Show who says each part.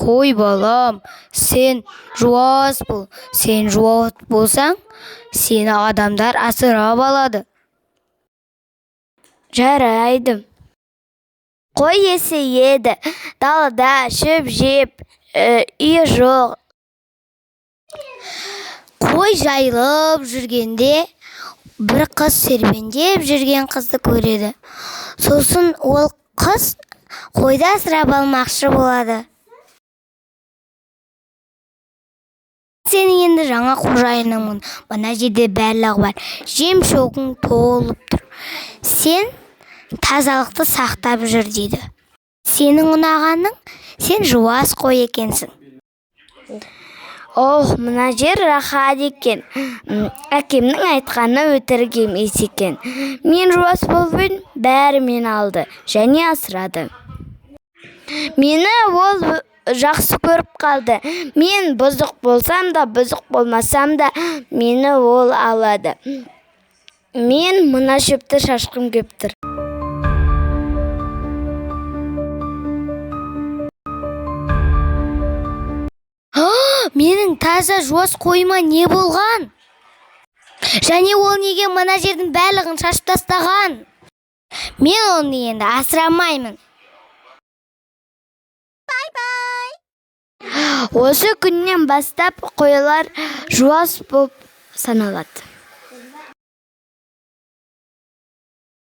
Speaker 1: Қой балам, сен жуас бол. Сен жуас болсаң, сені адамдар асырап алады.
Speaker 2: Жарайды. Қой есейеді, далада шөп жеп, үйі жоқ.
Speaker 1: Қой жайылып жүргенде бір қыз серуендеп жүрген қызды көреді. Сосын ол қыз қойды асырап алмақшы болады. Сен енді жаңа қожайыныңмын. Мына жерде барлығы бар. Жем-шөпің толып тұр. Сен тазалықты сақтап жүр дейді. Сенің ұнағаның, сен жуас қой екенсің.
Speaker 2: Мына жер рахат екен. Әкемнің айтқаны өтірік емес екен. Мен жуас болып едім, бәрі мені алды және асырады. Мені ол жақсы көріп қалды. Мен бұзық болсам да, бұзық болмасам да, мені ол алады. Мен мына шөпті шашқым кеп тұр.
Speaker 1: Менің таза жуас қойыма не болған? Және ол неге мына жердің барлығын шашып тастаған? Мен оны енді асырамаймын.
Speaker 2: Осы күннен бастап қойлар жуас болып саналады.